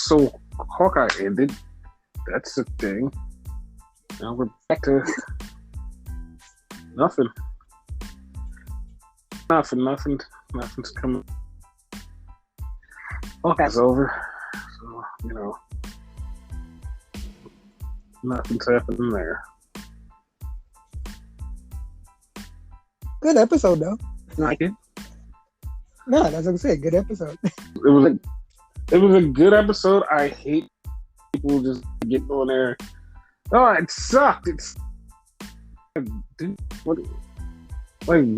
So Hawkeye ended. That's the thing. Now we're back to nothing. Nothing's coming. Hawkeye's over. So, nothing's happening there. Good episode, though. Like it? No, that's what I'm saying. Good episode. It was a good episode. I hate people just getting on there. Oh, it sucked. It's dude, what do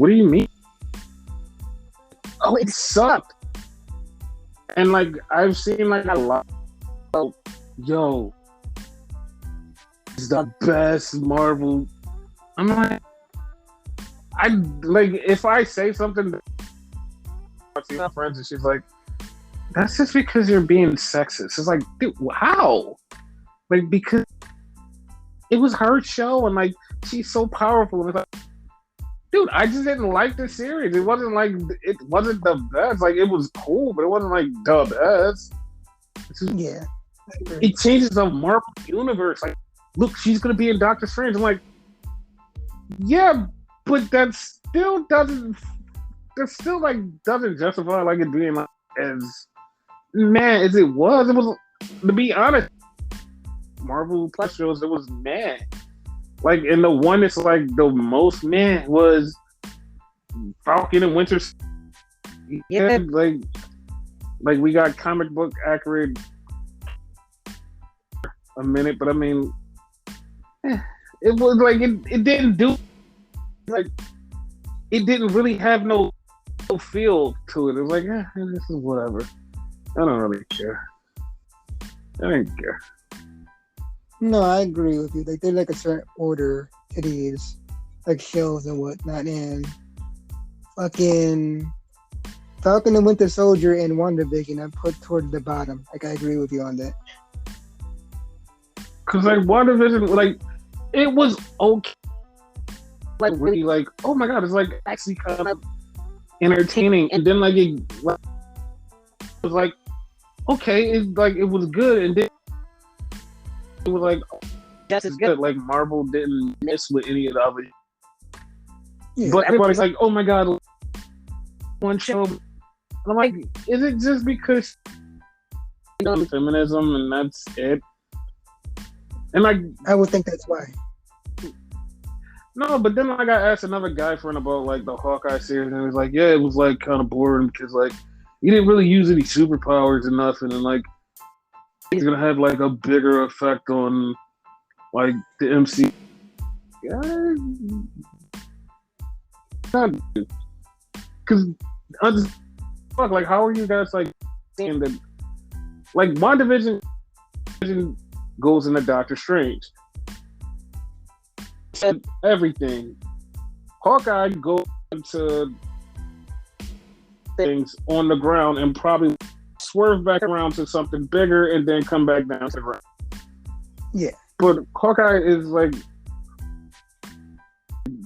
you mean? Oh, it sucked. And I've seen a lot of, yo, it's the best Marvel. I'm like, if I say something, I see my friends and she's like, that's just because you're being sexist. It's like, dude, how? Because it was her show and she's so powerful. And it's like, dude, I just didn't like the series. It wasn't the best. It was cool, but it wasn't the best. Yeah. It changes the Marvel universe. Look, she's gonna be in Doctor Strange. I'm like, yeah, but that still doesn't justify it being as mad as it was. It was, to be honest, Marvel Plus shows, it was mad. And the one that's the most mad was Falcon and Winter. Yeah, we got comic book accurate a minute, but I mean, it was it didn't do it didn't really have no feel to it. It was this is whatever. I don't really care. I didn't care. No, I agree with you. They're a certain order to these shows and whatnot, and fucking Falcon and Winter Soldier and WandaVision I put towards the bottom. I agree with you on that. Cause WandaVision, it was okay. Really oh my god, it's actually kind of entertaining, and then it was okay, it was good, and then it was just as good. Marvel didn't mess with any of the other. Yeah, but everybody's oh my god, one show. And I'm is it just because feminism and that's it? And I would think that's why. No, but then I asked another guy friend about the Hawkeye series, and he was yeah, it was kind of boring because you didn't really use any superpowers or nothing, and he's gonna have a bigger effect on the MC. Yeah, because I just how are you guys saying that WandaVision goes into Doctor Strange? Said everything. Hawkeye goes into things on the ground and probably swerve back around to something bigger and then come back down to the ground. Yeah. But Hawkeye is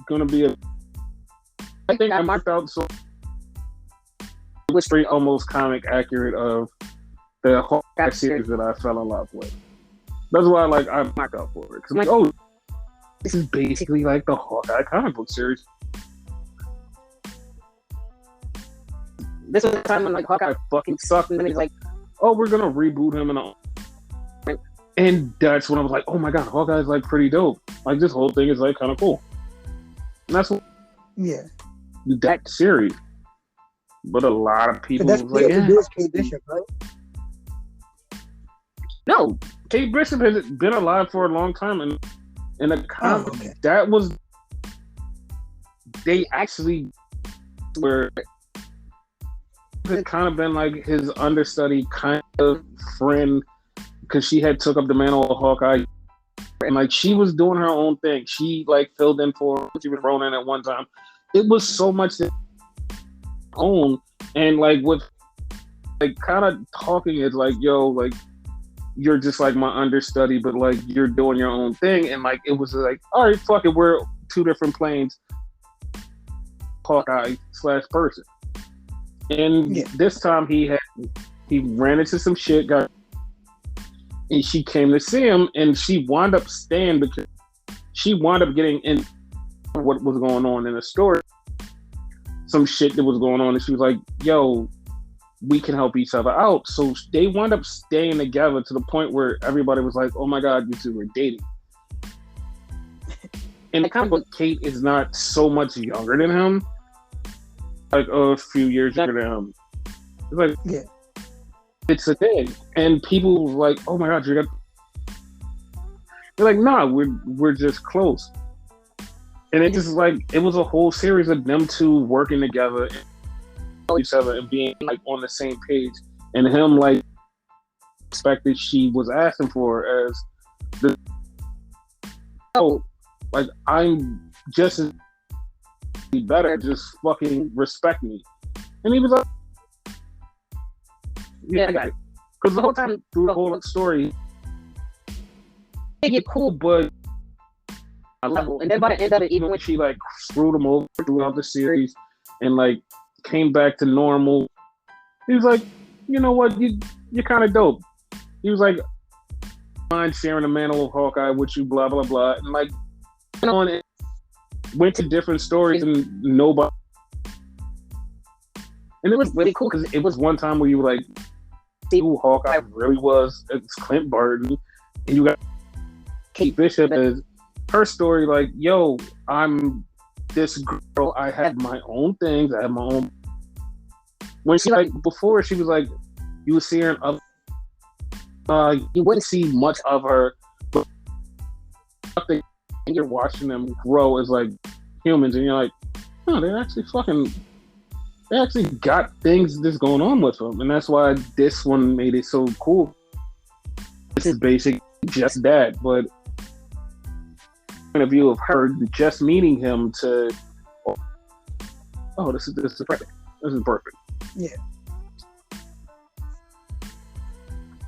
gonna be I think I marked out so it was almost comic accurate of the Hawkeye series that I fell in love with. That's why I marked out for it. Because this is basically the Hawkeye comic book series. This was the time when Hawkeye fucking sucked, and then he's oh, we're gonna reboot him and that's when I was oh my god, Hawkeye's pretty dope. This whole thing is kind of cool. And that's what that series. But a lot of people was Kate Bishop, right? No, Kate Bishop has been alive for a long time, and in the comic, that was they actually were it kind of been his understudy kind of friend because she had took up the mantle of Hawkeye and she was doing her own thing. She filled in for she was Ronan at one time. It was so much that own and with kind of talking is yo you're just my understudy, but you're doing your own thing, and it was all right, fuck it, we're two different planes, Hawkeye / person. And this time he ran into some shit, got and she came to see him, and she wound up staying because she wound up getting in what was going on in the story. Some shit that was going on, and she was like, yo, we can help each other out. So they wound up staying together to the point where everybody was like, oh my God, you two were dating. And the comic book, Kate is not so much younger than him, like a few years younger than him. It's like, Yeah. It's a thing. And people were like, oh my God, you're they're like, nah, we're just close. And it just like, it was a whole series of them two working together and each other and being like on the same page, and him like expected she was asking for as the like, I'm just as better, just fucking respect me. And he was like, yeah, I got it. Because the whole time through the whole story, they get cool, but a level. And then by the end of it, even when she like screwed him over throughout the series and like came back to normal, he was like, you know what, you're kind of dope. He was like, mind sharing the mantle of Hawkeye with you, blah blah blah, and like went on and went to different stories and nobody. And it was really cool because it was one time where you were like, see who Hawkeye really was. It's Clint Barton, and you got Kate Bishop as her story. Like, yo, I'm this girl. I had my own things. I had my own. When she like before, she was like, you would see her in you wouldn't see much of her, but you're watching them grow as like humans, and you're like, oh, they actually got things that's going on with them, and that's why this one made it so cool. This is basically just that, but point of view of her just meeting him to, oh, this is perfect. This is perfect. Yeah.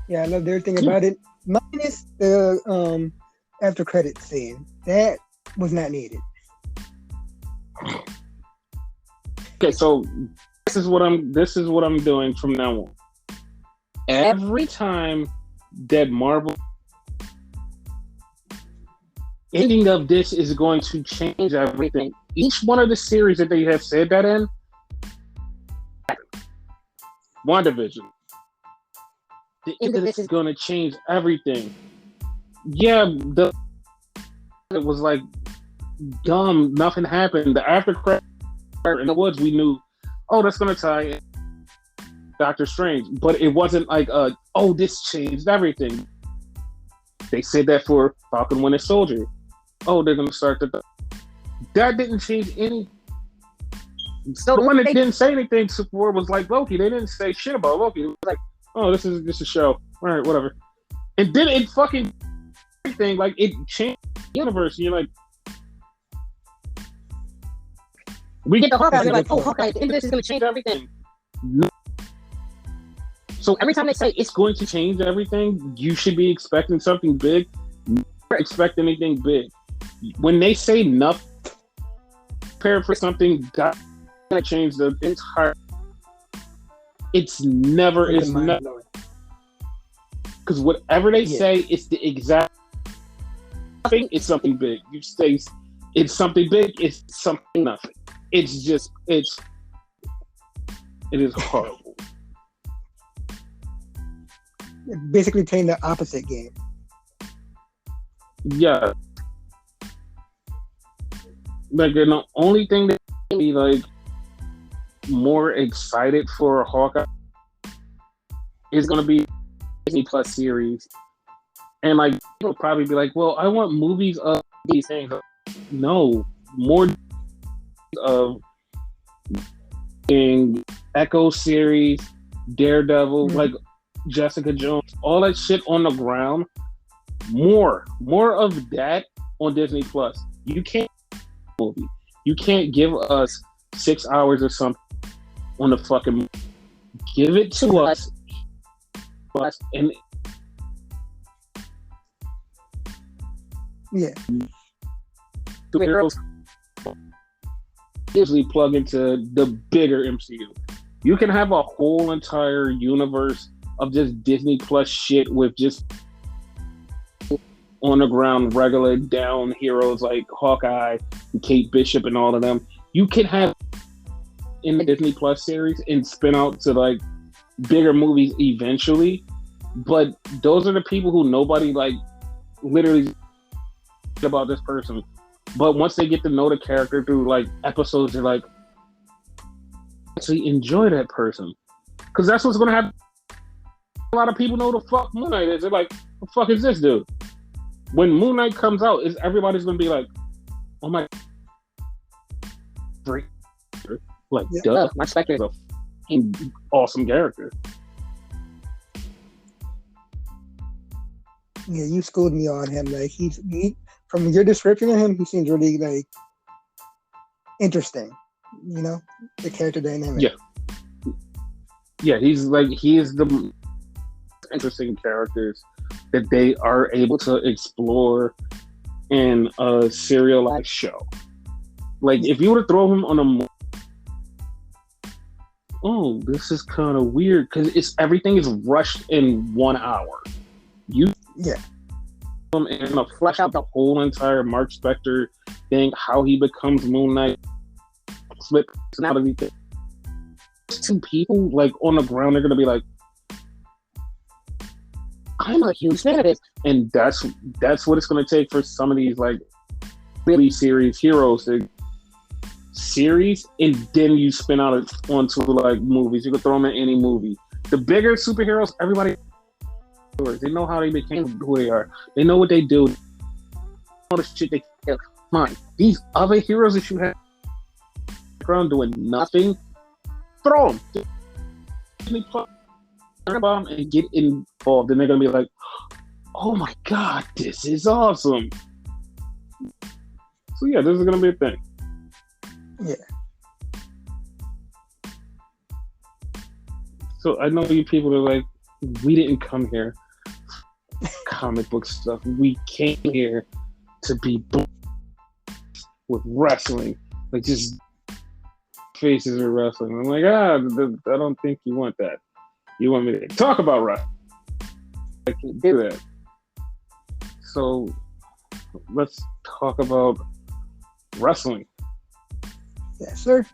Yeah, I love everything about it. Minus the after credit scene. That was not needed. Okay, so this is what I'm doing from now on. Every time that Marvel ending of this is going to change everything. Each one of the series that they have said that in, WandaVision, the end of this is going to change everything. Yeah, it was like dumb. Nothing happened. The after credit in the woods, we knew, oh, that's going to tie in Doctor Strange, but it wasn't like, oh, this changed everything. They said that for Falcon Winter Soldier. Oh, they're going to start that didn't change any. So the one that didn't say anything before was like Loki. They didn't say shit about Loki. It was like, oh, this is just a show. All right, whatever. And then it fucking everything, like it changed the universe. And you're like, we get the Hawkeye. They're like, oh, Hawkeye, the end of this is going to change everything. No. So every time they say it's going to change everything, you should be expecting something big. Never expect anything big. When they say nothing, prepare for something that's going to change the entire. It's never. Because whatever they say, it's the exact thing. It's something big. You say it's something big. It's something nothing. It's just it is horrible. Basically playing the opposite game. Yeah. Like, the only thing that made me like more excited for Hawkeye is gonna be Disney Plus series. And like people will probably be like, well, I want movies of these things. No, more of Echo series, Daredevil, like Jessica Jones, all that shit on the ground. More of that on Disney Plus. You can't movie. You can't give us 6 hours or something on the fucking. Give it to us, and yeah, superheroes usually plug into the bigger MCU. You can have a whole entire universe of just Disney Plus shit with just on the ground, regular down heroes like Hawkeye, and Kate Bishop, and all of them. You can have in the Disney Plus series and spin out to like bigger movies eventually, but those are the people who nobody like literally about this person. But once they get to know the character through like episodes, they're like, actually enjoy that person, because that's what's gonna happen. A lot of people know the fuck Moon Knight is. They're like, "What the fuck is this dude?" When Moon Knight comes out, is everybody's gonna be like, "Oh my, great!" Like, duh, my Spectre is a awesome character. Yeah, you schooled me on him. Like he from your description of him, he seems really like interesting. You know, the character dynamic. Yeah, he is the interesting characters that they are able to explore in a serialized show. Like, if you were to throw him on a this is kind of weird because everything is rushed in 1 hour. And flesh out the whole entire Mark Spector thing, how he becomes Moon Knight, split personality thing. Two people like on the ground, they're gonna be like, I'm a huge fan of this, and that's what it's gonna take for some of these like really serious heroes to series, and then you spin out onto like movies. You can throw them in any movie. The bigger superheroes, everybody. They know how they became who they are. They know what they do. All the shit they kill. Fine. These other heroes that you have ground doing nothing, throw them. Turn bomb and get involved, and they're gonna be like, "Oh my god, this is awesome!" So yeah, this is gonna be a thing. Yeah. So I know you people are like, we didn't come here comic book stuff. We came here to be with wrestling, like just faces of wrestling. I'm like, I don't think you want that. You want me to talk about wrestling? I can do that. So let's talk about wrestling. Yes, sir.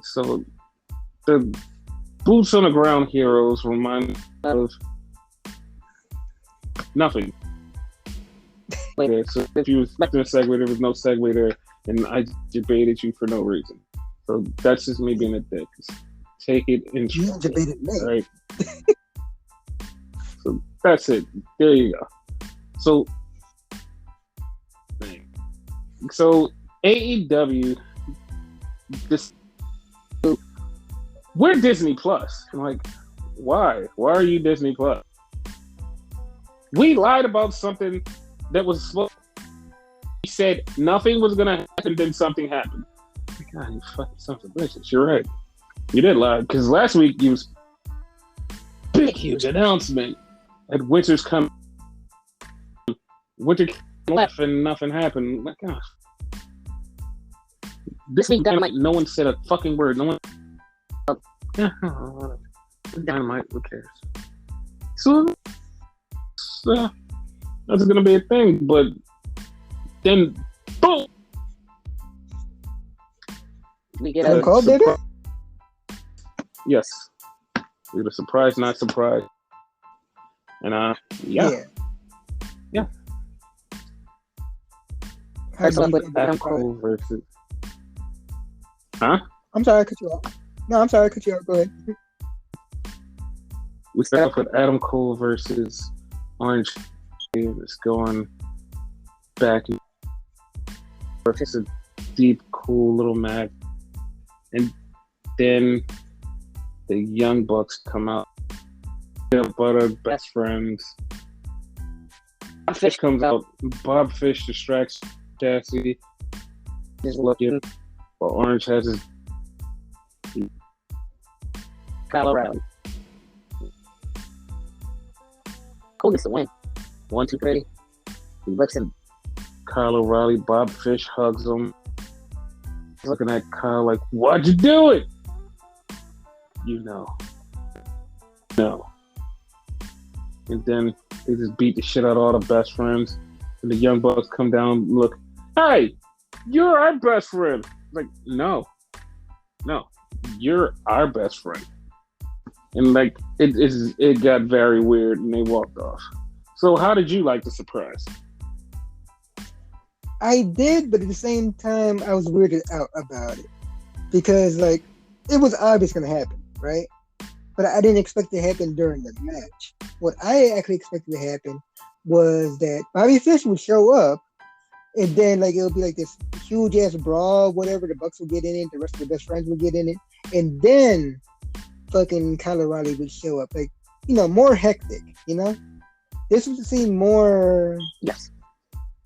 So the boots on the ground heroes remind me of nothing. So if you were expecting a segue, there was no segue there, and I debated you for no reason. So that's just me being a dick. Take it and you debated me. Right. So that's it. There you go. So AEW, we're Disney Plus. I'm like, why? Why are you Disney Plus? We lied about something that was slow. We said nothing was gonna happen, then something happened. God, you fucking sons of bitches. You're right. You did lie, because last week you was big, huge announcement at Winter's coming. Winter left and nothing happened. My gosh. This week, Dynamite, no one said a fucking word. No one. Dynamite, who cares? So that's gonna be a thing, but then boom, we get a call, baby. Yes, we were surprised, not surprised, and yeah. Starts off with Adam Cole versus. Huh? I'm sorry, I cut you off. No, I'm sorry, I cut you off. Go ahead. We start off with Adam Cole versus Orange. It's going back. It's a deep, cool little match. And then the Young Bucks come out. Peanut Butter, best friends. Bob Fish comes out. Bob Fish distracts Cassie. He's looking. While Orange has his Colorado. Cole gets the win. 1, 2, 3. He looks at Kyle O'Reilly. Bob Fish hugs him. He's looking at Kyle like, "Why'd you do it?" You know. No. And then They just beat the shit out of all the best friends. And the Young Bucks come down, look, hey, you're our best friend. Like, no, you're our best friend. And like, it got very weird, and they walked off. So how did you like the surprise? I did, but at the same time, I was weirded out about it. Because, like, it was obvious going to happen, right? But I didn't expect it to happen during the match. What I actually expected to happen was that Bobby Fish would show up, and then, like, it would be like this huge-ass brawl, whatever, the Bucks would get in it, the rest of the best friends would get in it, and then fucking Kyle O'Reilly would show up. Like, you know, more hectic, you know? This would seem more... Yes.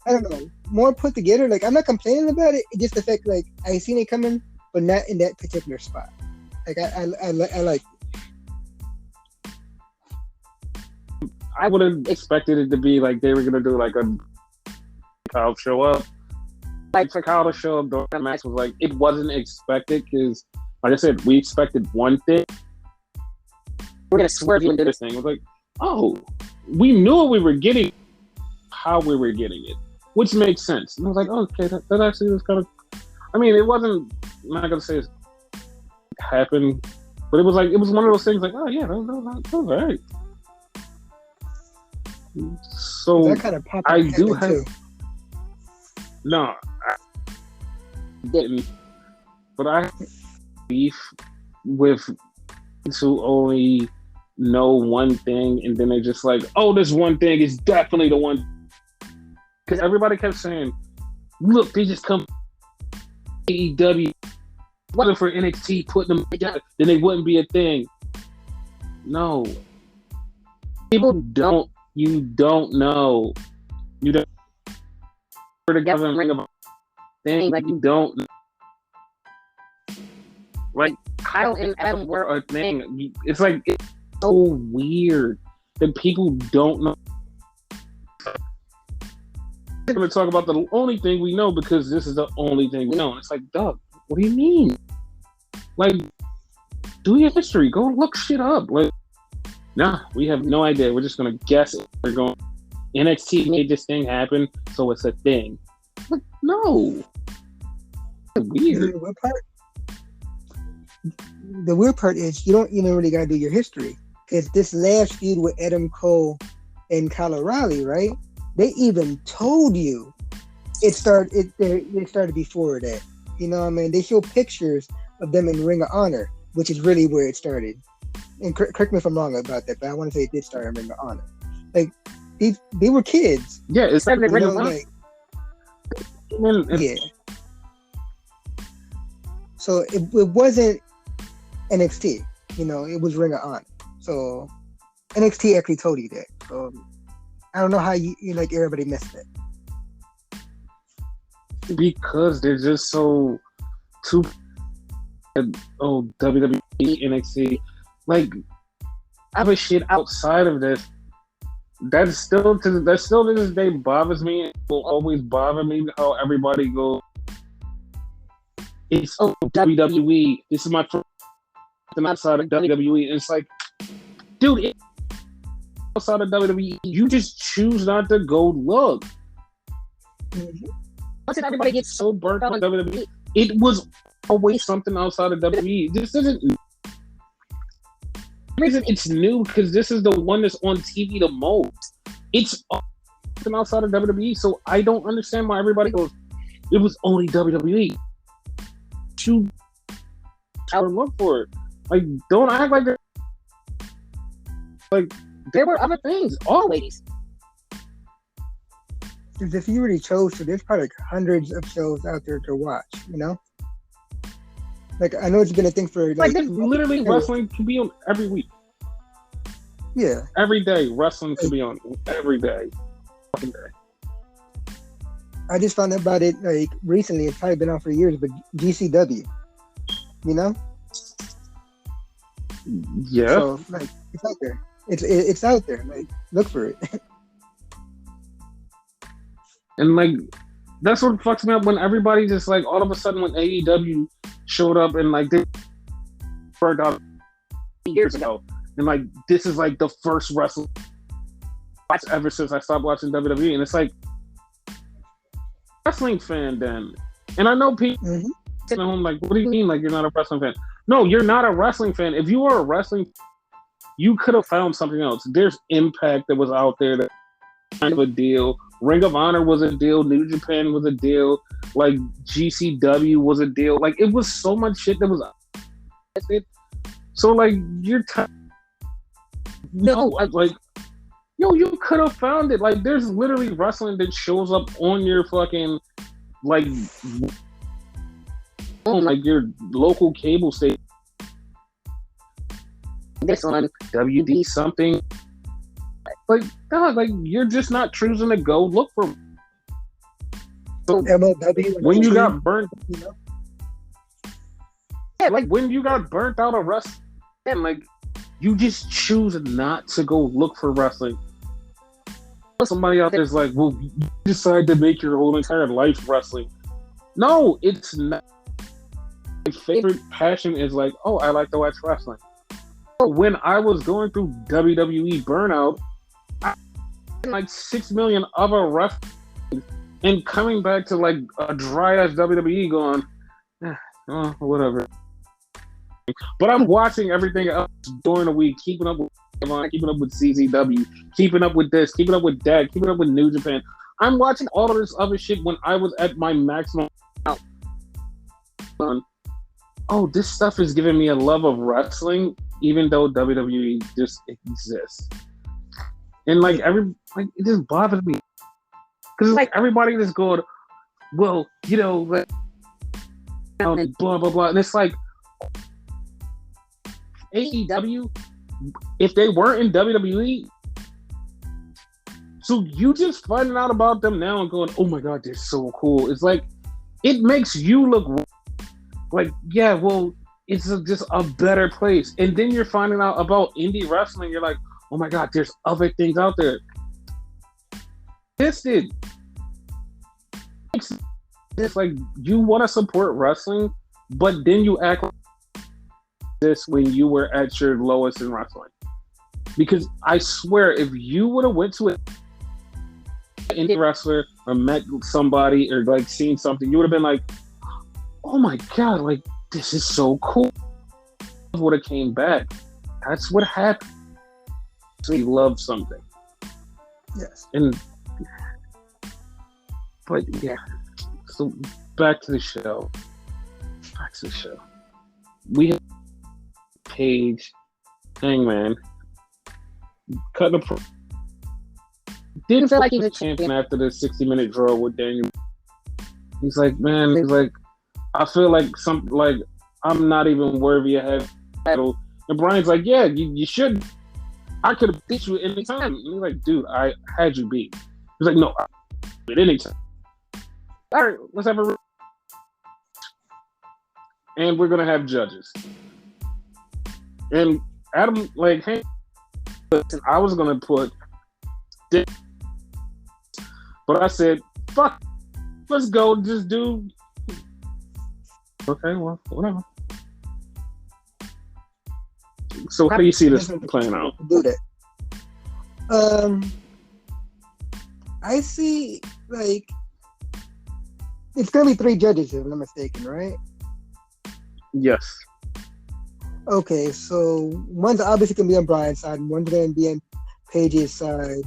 I don't know, more put together. Like, I'm not complaining about it. It's just the fact, like, I seen it coming, but not in that particular spot. Like, I like it. I would have expected it to be like they were gonna do like a Kyle show up. Like for Kyle to show up during that match was like it wasn't expected because, like I said, we expected one thing. We're gonna swerve you into this thing. It was like, oh, we knew what we were getting, how we were getting it. Which makes sense. And I was like, oh, okay, that actually was kind of... I mean, it wasn't... I'm not going to say it happened, but it was one of those things like, oh, yeah, that was all right. So, that kind of I do have... too. No, I didn't. But I have beef with who only know one thing, and then they're just like, oh, this one thing is definitely the one... Because everybody kept saying, look, they just come AEW. Wasn't for NXT putting them together, then they wouldn't be a thing. No. People don't, you don't know. You don't together and ring about thing like you don't. Like Kyle and Adam were a thing. It's like, it's so weird that people don't know. We're going to talk about the only thing we know because this is the only thing we know. And it's like, Doug, what do you mean? Like, do your history. Go look shit up. Like, nah, we have no idea. We're just going to guess it. We're going, NXT made this thing happen, so it's a thing. Like, no. It's weird. The weird part is you don't even really got to do your history. Because this last feud with Adam Cole and Kyle O'Reilly, right? They even told you it started before that. You know what I mean? They show pictures of them in Ring of Honor, which is really where it started. And correct me if I'm wrong about that, but I want to say it did start in Ring of Honor. Like, they were kids. Yeah, it's like Ring of Honor. Yeah. So it wasn't NXT. You know, it was Ring of Honor. So NXT actually told you that. So I don't know how you like everybody missed it. Because they're just so too WWE, NXT, like other shit outside of this. That still to this day bothers me. It will always bother me how everybody goes. It's WWE. This is my first outside of WWE. And it's like, dude, outside of WWE, you just choose not to go look. Mm-hmm. Once everybody gets so burnt out on WWE, it was always something outside of WWE. This isn't. The reason it's new because this is the one that's on TV the most. It's something outside of WWE, so I don't understand why everybody goes. It was only WWE. You try to look for it. Like, don't act like there were other things always. Because if you really chose to, there's probably like hundreds of shows out there to watch, you know? Like, I know it's been a thing for... Like literally wrestling can be on every week. Yeah. Every day, wrestling can be on every day. Fucking day. I just found out about it, like, recently. It's probably been on for years, but GCW. You know? Yeah. So, like, it's out there. It's out there. Like, look for it. And, like, that's what fucks me up when everybody just, like, all of a sudden when AEW showed up and, like, they burned out years ago. And, like, this is, like, the first wrestling ever since I stopped watching WWE, and it's like wrestling fan then. And I know people sitting at home like, what do you mean like you're not a wrestling fan? No, you're not a wrestling fan. If you were a wrestling fan, you could have found something else. There's Impact that was out there that was kind of a deal. Ring of Honor was a deal. New Japan was a deal. Like GCW was a deal. Like it was so much shit that was so like you're like yo, you could have found it. Like there's literally wrestling that shows up on your fucking like your local cable station. This on WD something. Like God, like you're just not choosing to go look for. So MLW when you got burnt, yeah, like when you got burnt out of wrestling, like you just choose not to go look for wrestling. Somebody out there's like, well, you decide to make your whole entire life wrestling. No, it's not. My favorite passion is like, oh, I like to watch wrestling. When I was going through WWE burnout, I had like 6 million other wrestling and coming back to like a dry ass WWE going, whatever. But I'm watching everything else during the week, keeping up with CZW, keeping up with this, keeping up with that, keeping up with New Japan. I'm watching all of this other shit when I was at my maximum. Oh, this stuff is giving me a love of wrestling, even though WWE just exists. And like it just bothers me because like everybody just going, well, like, and blah blah blah, and it's like AEW. If they weren't in WWE, so you just finding out about them now and going, oh my God, they're so cool. It's like, it makes you look like, yeah, well, it's just a better place. And then you're finding out about indie wrestling. You're like, oh my God, there's other things out there. It's like you want to support wrestling, but then you act like this when you were at your lowest in wrestling. Because I swear, if you would have went to an indie wrestler or met somebody or like seen something, you would have been like, oh my God, like this is so cool. Would have came back. That's what happened. So he loved something. Yes. But yeah. So back to the show. We have Page, Hangman, cutting a didn't feel like he was a champion after the 60-minute draw with Daniel. He's like, I feel like I'm not even worthy of having a title. And Brian's like, yeah, you should. I could have beat you at any time. And he's like, dude, I had you beat. He's like, no, at any time. All right, let's have a. And we're gonna have judges. And Adam, like, hey, I was gonna put this, but I said, fuck, let's go, just do. Okay, well, whatever. So how do you see this playing out? Do that. I see, like, it's gonna be 3 judges if I'm not mistaken, right? Yes. Okay, so one's obviously gonna be on Brian's side, and one's gonna be on Paige's side.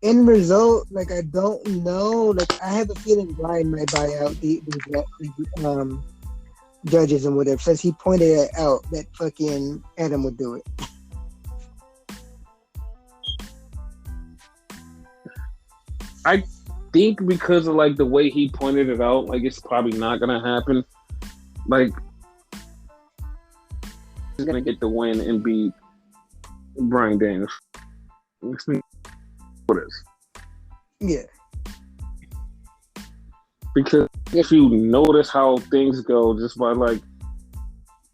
End result, like, I don't know. Like, I have a feeling Brian might buy out the judges and whatever, since he pointed it out that fucking Adam would do it. I think because of like the way he pointed it out, like it's probably not gonna happen. Like he's gonna get the win and beat Bryan Danielson. What is? Yeah. Because if you notice how things go, just by like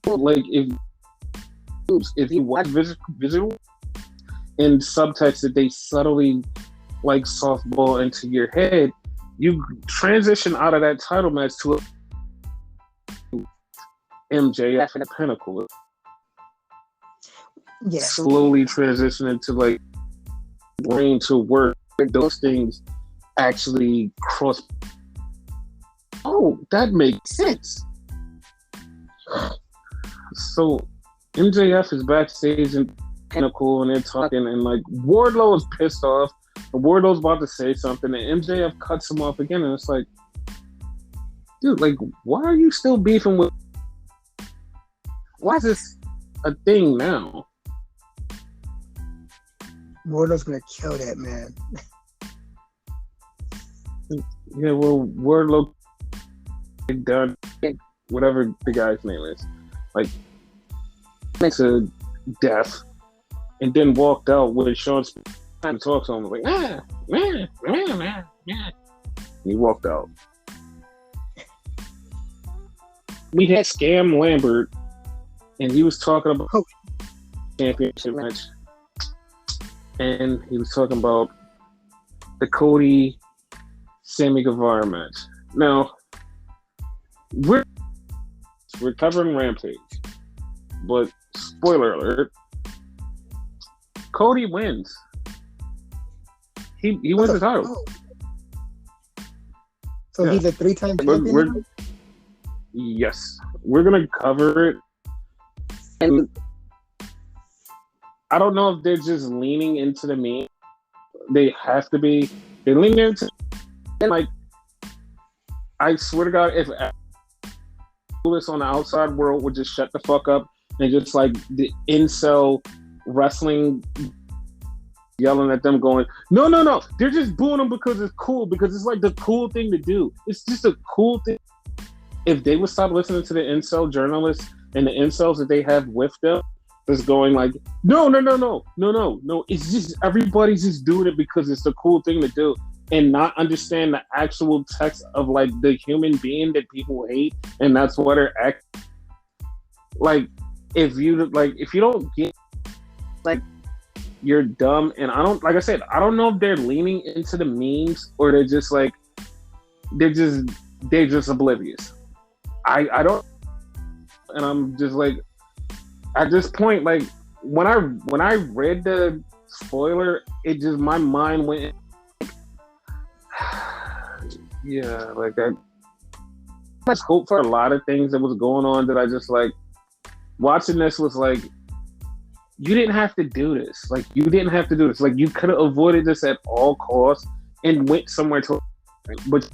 if you watch visual and subtext that they subtly like softball into your head, you transition out of that title match to MJF and the Pinnacle. Yeah. Slowly transition into like brain to work. Those things actually cross. Oh, that makes sense. So MJF is backstage and Pinnacle, and they're talking, and like Wardlow is pissed off. Wardlow's about to say something, and MJF cuts him off again, and it's like, dude, like, why are you still beefing with? Why is this a thing now? Wardlow's gonna kill that man. Yeah, well, Wardlow done whatever the guy's name is, like, makes a death, and then walked out with Sean trying to talk to him, like, and he walked out. We had Scam Lambert, and he was talking about championship match, and he was talking about the Cody Sammy Guevara match. Now, we're covering Rampage, but spoiler alert, Cody wins. He wins the title. So he's a 3-time champion? Yes. We're going to cover it. And I don't know if they're just leaning into the meme. They have to be. They lean into, and like, I swear to God, if this on the outside world would just shut the fuck up and just like the incel wrestling yelling at them going, no, they're just booing them because it's cool, because it's like the cool thing to do. It's just a cool thing. If they would stop listening to the incel journalists and the incels that they have with them, that's going like, no, it's just everybody's just doing it because it's the cool thing to do, and not understand the actual text of like the human being that people hate, and that's what they're acting like. If you don't get, like, you're dumb. And I don't know if they're leaning into the memes or they're just like, they're just oblivious. I don't, and I'm just like, at this point, like, when I read the spoiler, it just, my mind went, yeah, like, I much hope for a lot of things that was going on that I just like. Watching this was like, you didn't have to do this. Like, you didn't have to do this. Like, you could have avoided this at all costs and went somewhere to, but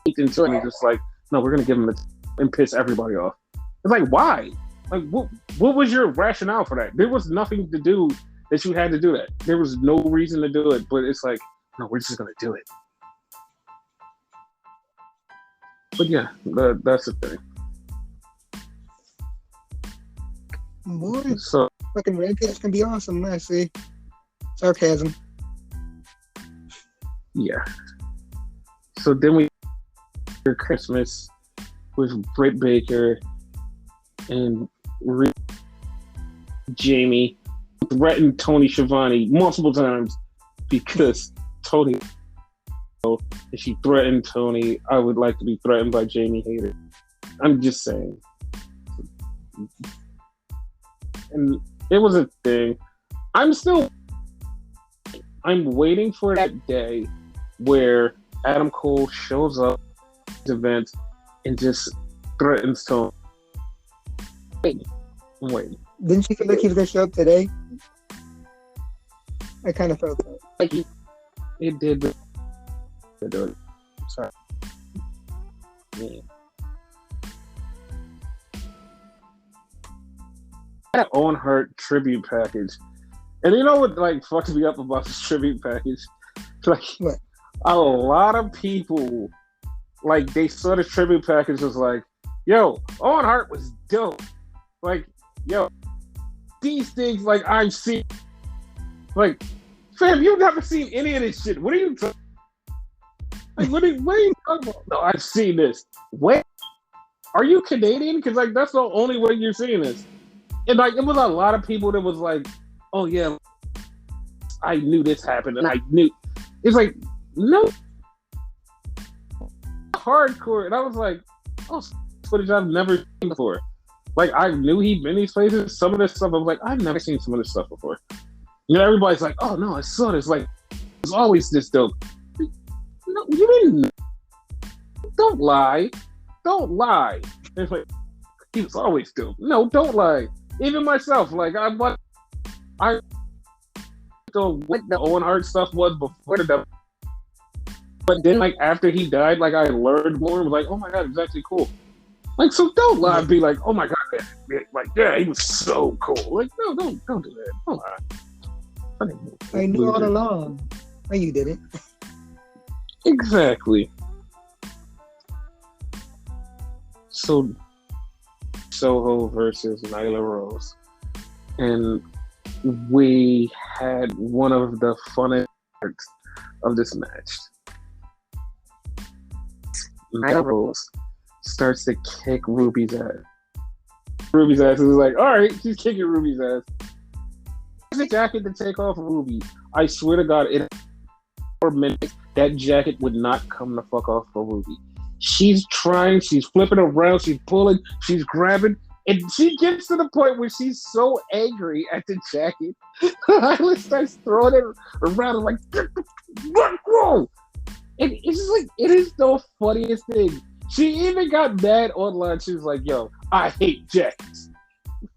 into it and just like, no, we're gonna give him and piss everybody off. It's like, why? Like, what was your rationale for that? There was nothing to do that you had to do that. There was no reason to do it, but it's like, no, we're just gonna do it. But yeah, that's the thing. Boy, so fucking Rampage can be awesome. I see. Sarcasm. Yeah. So then we hear Christmas with Britt Baker and Jamie threatened Tony Schiavone multiple times because Tony, and she threatened Tony. I would like to be threatened by Jamie Hayter. I'm just saying. And it was a thing. I'm waiting for that day where Adam Cole shows up at this event and just threatens Tony. I'm waiting. Didn't you feel like he was going to show up today? I kind of felt that. Like, it did, but sorry. Man. That Owen Hart tribute package, and you know what, like, fucks me up about this tribute package? Like, what? A lot of people, like, they saw the tribute package was like, yo, Owen Hart was dope. Like, yo, these things, like, I've seen, like, fam, you've never seen any of this shit. What are you talking? Like, what are you talking about? No, I've seen this. Wait, are you Canadian? Because, like, that's the only way you're seeing this. And, like, it was a lot of people that was like, oh, yeah, I knew this happened, and I knew. It's like, no. Hardcore. And I was like, oh, footage I've never seen before. Like, I knew he'd been these places. Some of this stuff, I was like, I've never seen some of this stuff before. You know, everybody's like, "Oh no, I saw this. Like, it was always this dope." No, you didn't. Don't lie. Don't lie. It's like he was always dope. No, don't lie. Even myself, like I know what the Owen Hart stuff was before the. But then, like after he died, like I learned more and was like, "Oh my god, it's actually cool." Like, so don't lie and be like, "Oh my god, like yeah, he was so cool." Like, no, don't do that. Don't lie. I knew all along. No, you didn't. Exactly. So, Soho versus Nyla Rose, and we had one of the funnest parts of this match. Nyla Rose starts to kick Ruby's ass. Ruby's ass is like, all right, she's kicking Ruby's ass. The jacket to take off Ruby. I swear to God, in 4 minutes, that jacket would not come the fuck off for Ruby. She's trying, she's flipping around, she's pulling, she's grabbing, and she gets to the point where she's so angry at the jacket. Nyla starts throwing it around and like, whoa! And it's just like, it is the funniest thing. She even got mad online. She was like, yo, I hate jackets.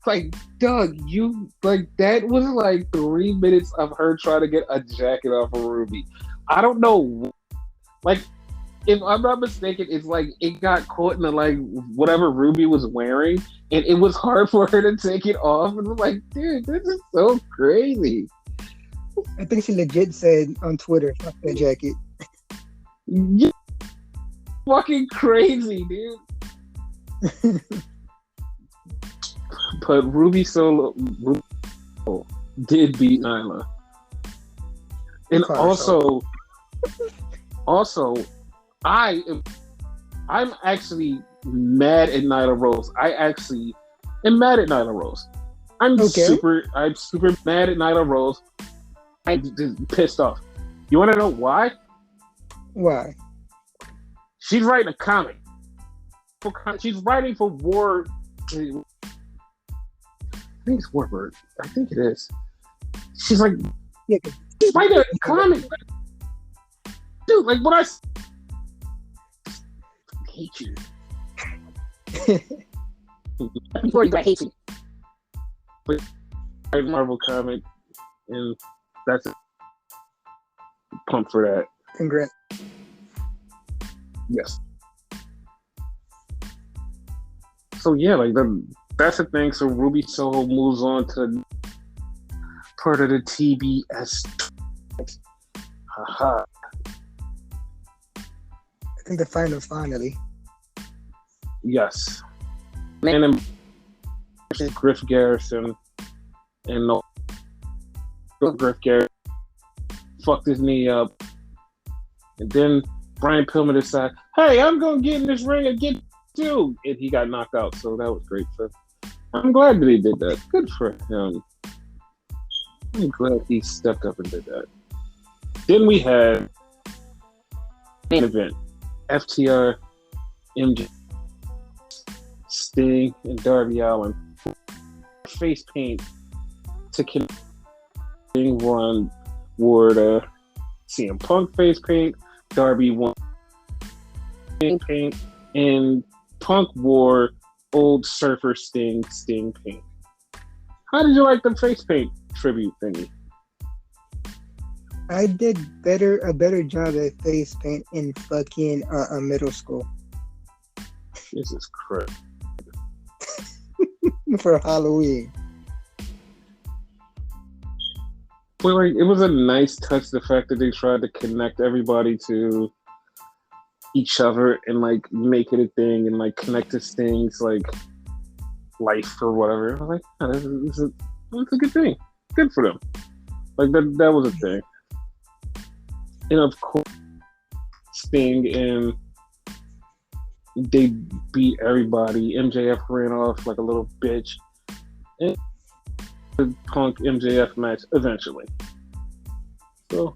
Like, Doug, you, like, that was like 3 minutes of her trying to get a jacket off of Ruby. I don't know. Like, if I'm not mistaken, it's like it got caught in the, like, whatever Ruby was wearing, and it was hard for her to take it off. And I'm like, dude, this is so crazy. I think she legit said on Twitter, fuck that jacket. Yeah. Fucking crazy, dude. But Ruby Solo did beat Nyla. And also, I'm actually mad at Nyla Rose. I actually am mad at Nyla Rose. I'm super mad at Nyla Rose. I'm just pissed off. You want to know why? Why? She's writing a comic. She's writing for War. I think it's Warbird. I think it is. She's like, yeah, she's writing a comic. Dude, like what I hate you. I hate you. But I Marvel comic, and that's it. Pumped for that. Congrats. Yes. So yeah, like that's the thing. So Ruby Soho moves on to part of the TBS. Haha. I think the finals finally. Yes. And then Griff Garrison and Griff Garrison fucked his knee up, and then Brian Pillman decided, hey, I'm going to get in this ring and get you. And he got knocked out, so that was great. So I'm glad that he did that. Good for him. I'm glad he stepped up and did that. Then we had main event. FTR, MJ, Sting, and Darby Allin. Face paint to connect Sting won Ward CM Punk face paint. Darby won paint, and Punk wore old Surfer Sting paint. How did you like the face paint tribute thingy? I did a better job at face paint in fucking middle school. Jesus Christ. For Halloween. But like, it was a nice touch, the fact that they tried to connect everybody to each other and like make it a thing and like connect to Sting's like life or whatever. I was like, oh, that's a good thing. Good for them. Like that was a thing. And of course, Sting and they beat everybody. MJF ran off like a little bitch. And the Punk MJF match eventually. So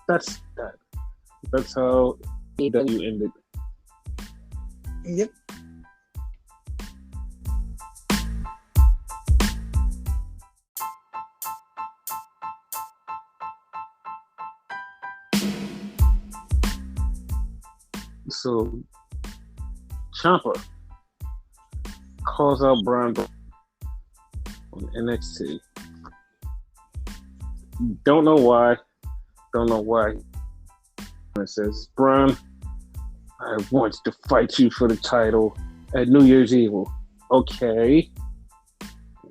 that's that. That's how AEW ended. Yep. So Ciampa calls out Braun on NXT. Don't know why. It says, Braun, I want to fight you for the title at New Year's Eve. Okay.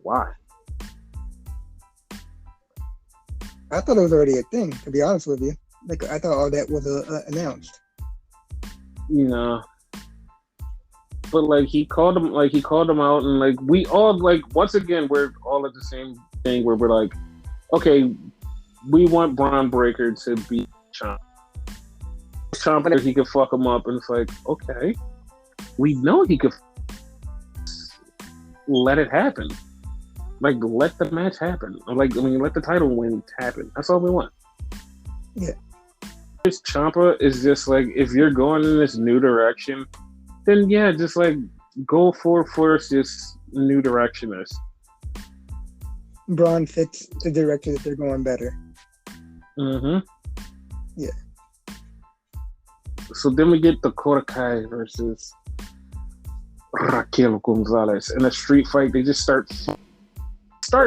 Why? I thought it was already a thing, to be honest with you. Like, I thought all that was announced. You know. But like he called them out, and like we all like once again we're all at the same thing where we're like, okay, we want Braun Breaker to be Ciampa. He could fuck him up, and it's like, okay, we know he could let it happen. Like, let the match happen. Like, I mean, let the title win happen. That's all we want. Yeah. This Ciampa is just like, if you're going in this new direction, then yeah, just like go for this new direction is. Braun fits the direction that they're going better. Mm-hmm. Yeah. So then we get the Hawkeye versus Raquel Gonzalez in a street fight. They just starts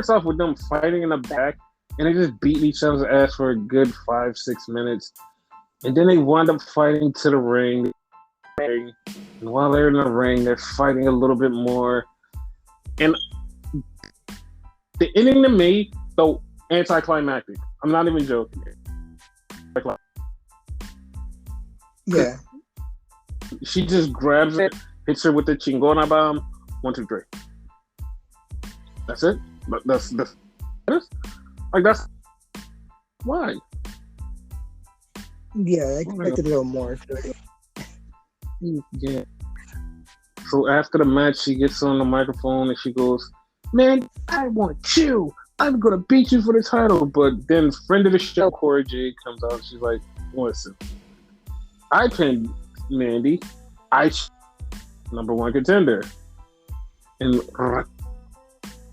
off with them fighting in the back, and they just beating each other's ass for a good 5-6 minutes, and then they wind up fighting to the ring. And while they're in the ring, they're fighting a little bit more. And the ending to me, though, anticlimactic. I'm not even joking. Yeah. She just grabs it, hits her with the chingona bomb. 1, 2, 3. That's it. That's like that's why. Yeah, I expected a little more. Yeah. So after the match, she gets on the microphone and she goes, "Man, I want you. I'm gonna beat you for the title." But then, friend of the show, Cora Jade, comes out and she's like, "Listen, I pinned Mandy. Number 1 contender. And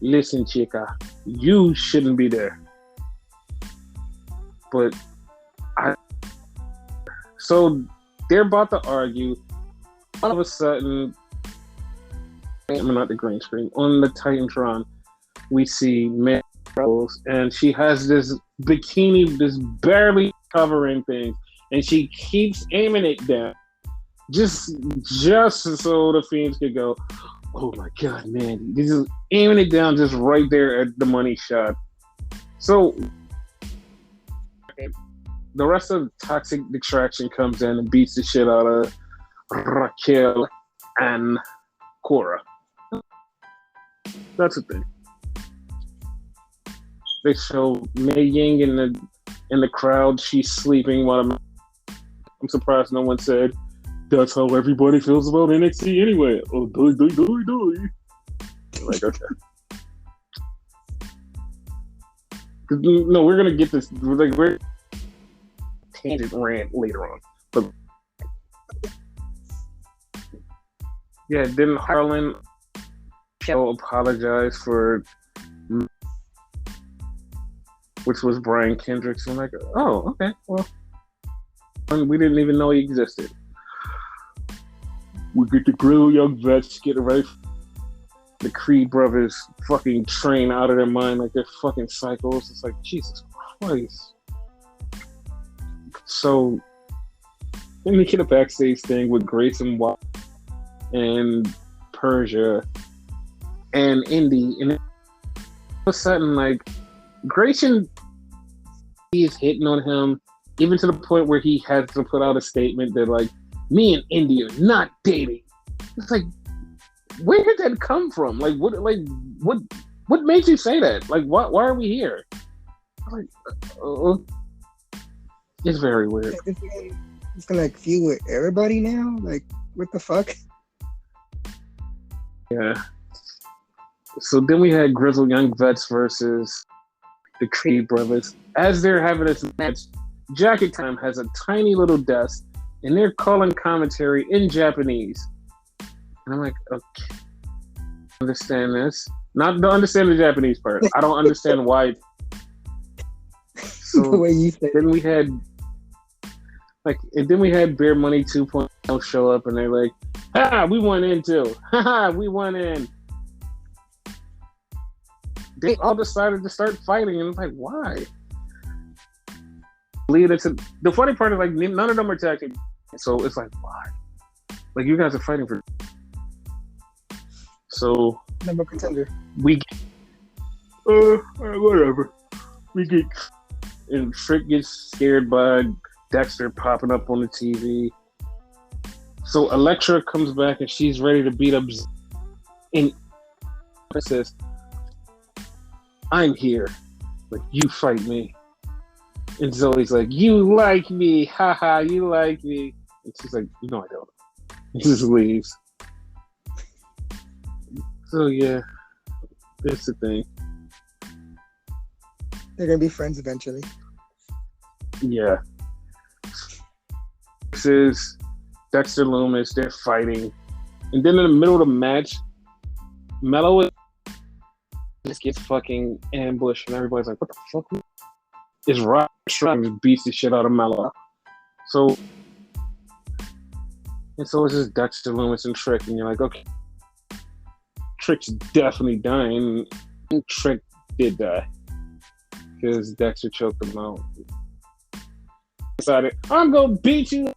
listen, chica, you shouldn't be there." But so they're about to argue. All of a sudden, I'm not the green screen, on the Titantron, we see Mandy Rose, and she has this bikini, this barely covering thing, and she keeps aiming it down, just so the Fiends could go, "Oh my God, Mandy!" This is aiming it down just right there at the money shot. So the rest of Toxic Attraction comes in and beats the shit out of Raquel and Cora. That's the thing. They show Mei Ying in the crowd. She's sleeping while I'm surprised no one said, "That's how everybody feels about NXT anyway." Oh, do. Like, okay. No, we're gonna get this. We're tangent rant later on, but yeah, didn't Harlan apologize for, which was Brian Kendrick? So I'm like, oh, okay, well, we didn't even know he existed. We get the grill young vets getting ready for the Creed brothers fucking train out of their mind like they're fucking psychos. It's like, Jesus Christ. So then we get a backstage thing with Grayson and Persia and Indy, and all of a sudden, like, Grayson, he is hitting on him, even to the point where he has to put out a statement that, like, me and Indy are not dating. It's like, where did that come from? Like, what made you say that? Like, why are we here? Like, it's very weird. It's gonna like feud with everybody now. Like, what the fuck? Yeah. So then we had Grizzled Young Vets versus the Creed brothers. As they're having this match, Jacket Time has a tiny little desk, and they're calling commentary in Japanese. And I'm like, okay, understand this. Not to understand the Japanese part. I don't understand why. So the way you said then we had Like, and then we had Beer Money 2.0 show up, and they're like, we went in too. We went in. They all decided to start fighting, and it's like, why? The funny part is, like, none of them are attacking, so it's like, why? Like, you guys are fighting for. So Number contender. We get, whatever. We get, and Trick gets scared by Dexter popping up on the TV. So Elektra comes back and she's ready to beat up, and says, "I'm here, like, you fight me." And Zoe's like, "You like me, haha, you like me." And she's like, "No, I don't." And just leaves. So yeah, that's the thing. They're gonna be friends eventually. Yeah. This is Dexter Loomis. They're fighting, and then in the middle of the match, Mello just gets fucking ambushed, and everybody's like, "What the fuck?" Is Rock Strong just beats the shit out of Mello. So it's just Dexter Loomis and Trick, and you're like, okay, Trick's definitely dying. And Trick did die because Dexter choked him out. Decided, I'm gonna beat you.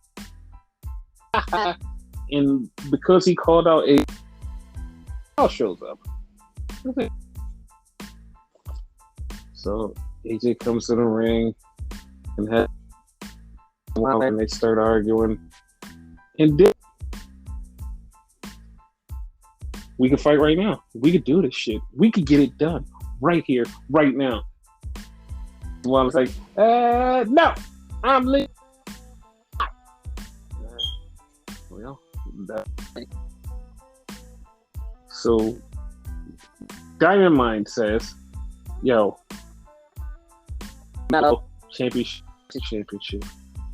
And because he called out AJ shows up. So AJ comes to the ring and they start arguing. And then we can fight right now. We could do this shit. We could get it done right here, right now. Well, I was like, no, I'm leaving. Well, so Diamond Mine says, "Yo, Metal championship.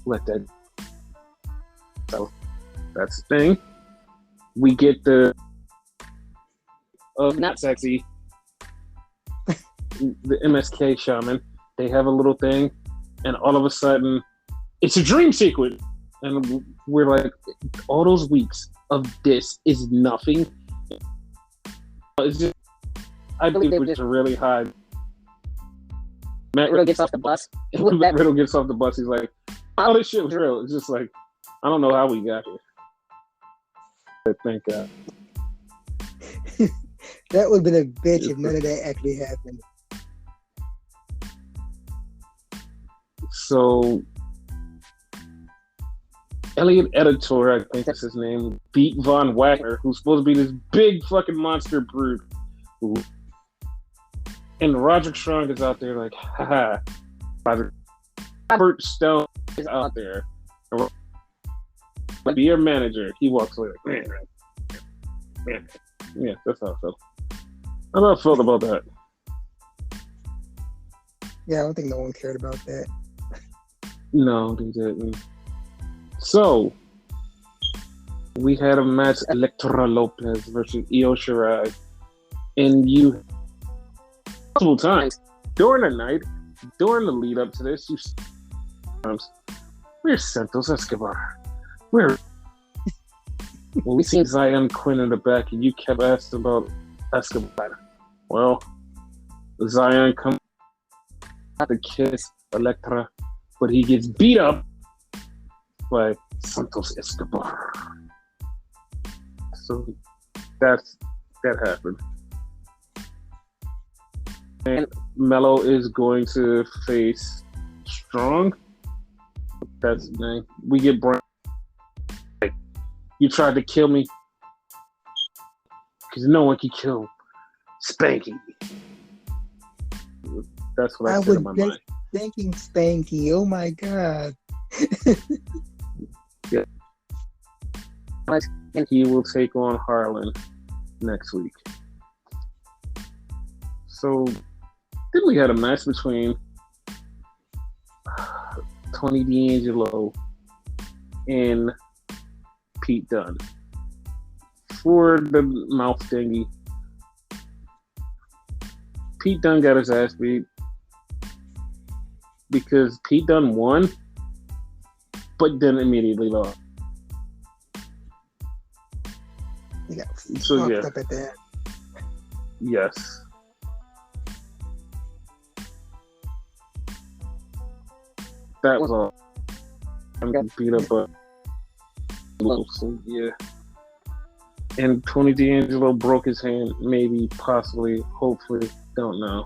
Let that." So that's the thing. We get the not sexy. The MSK shaman. They have a little thing, and all of a sudden, it's a dream sequence. And we're like, all those weeks of this is nothing. It's just, I believe it was really high. Matt Riddle gets off the bus. Matt Riddle gets off the bus. He's like, "Oh, this shit was real." It's just like, I don't know how we got here. But thank God. That would have been a bitch if none of that actually happened. So Elliot Editor, I think that's his name, beat Von Wagner, who's supposed to be this big fucking monster brute. And Roderick Strong is out there like, haha. Robert Stone is out there. Be your manager. He walks away like, man. Yeah, that's how I felt. How about I felt about that? Yeah, I don't think no one cared about that. No, they didn't. So, we had a match, Elektra Lopez versus Io Shirai. And you, multiple times, during the night, during the lead up to this, you times, where's Santos Escobar? Where? Well, we seen Zion Quinn in the back, and you kept asking about Escobar. Well, Zion comes to kiss Elektra, but he gets beat up by Santos Escobar. So that happened. And Mello is going to face Strong. That's the name. We get Brian. You tried to kill me because no one can kill Spanky. That's what I said in my mind. Thanking Spanky. Oh my God. Yeah. And he will take on Harlan next week. So then we had a match between Tony D'Angelo and Pete Dunne for the mouth thingy. Pete Dunne got his ass beat because Pete Dunne won, but then immediately lost. He got So fucked yeah, up at that. yes. That was all. I'm getting beat up, but so yeah. And Tony D'Angelo broke his hand, maybe, possibly, hopefully, don't know.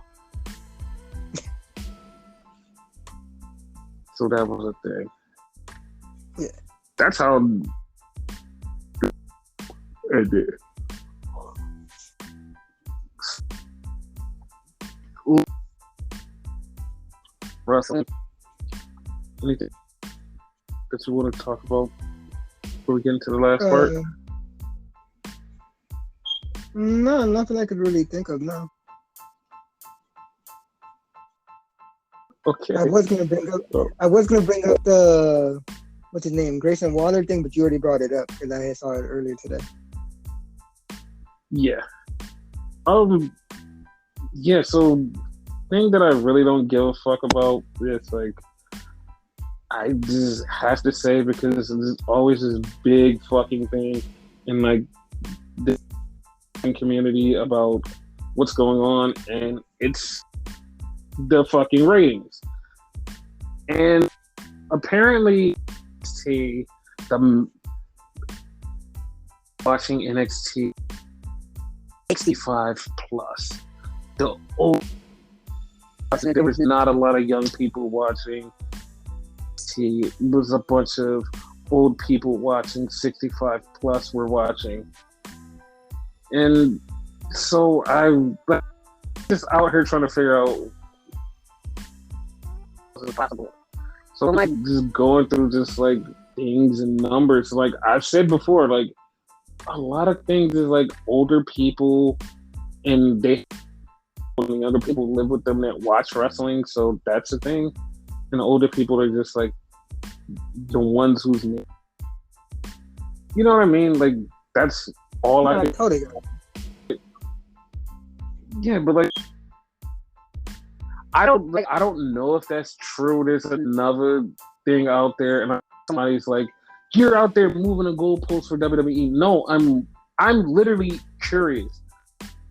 So that was a thing. Yeah. That's how it did. Wrestling. Anything that you want to talk about before we get into the last part? No, nothing I could really think of now. Okay. I was gonna bring up the what's his name, Grayson Waller thing, but you already brought it up because I saw it earlier today. Yeah. Yeah, so thing that I really don't give a fuck about, it's like I just have to say, because there's always this big fucking thing in like the community about what's going on, and it's the fucking ratings. And apparently the watching NXT 65 plus. The old, there was not a lot of young people watching. It was a bunch of old people watching. 65 plus were watching, and so I'm just out here trying to figure out what's possible. So I'm like just going through just like things and numbers. Like I've said before, like a lot of things is like older people, and younger people live with them that watch wrestling, so that's the thing. And the older people are just like the ones who's, you know what I mean? Like that's all I totally. Yeah, but like I don't know if that's true. There's another thing out there, and somebody's like, "You're out there moving a goalpost for WWE." No, I'm literally curious.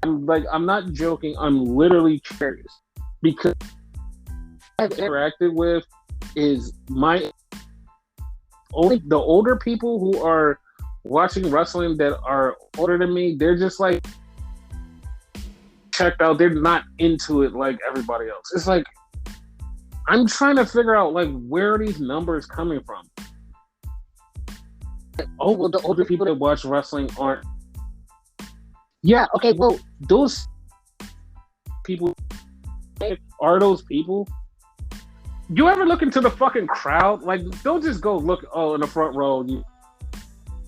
I'm not joking. I'm literally curious because I've interacted with is the older people who are watching wrestling that are older than me. They're just like checked out. They're not into it like everybody else. It's like I'm trying to figure out like where are these numbers coming from. Oh, well, the older people that watch wrestling aren't. Yeah, okay, well, those people are those people. You ever look into the fucking crowd? Like, don't just go look, in the front row. You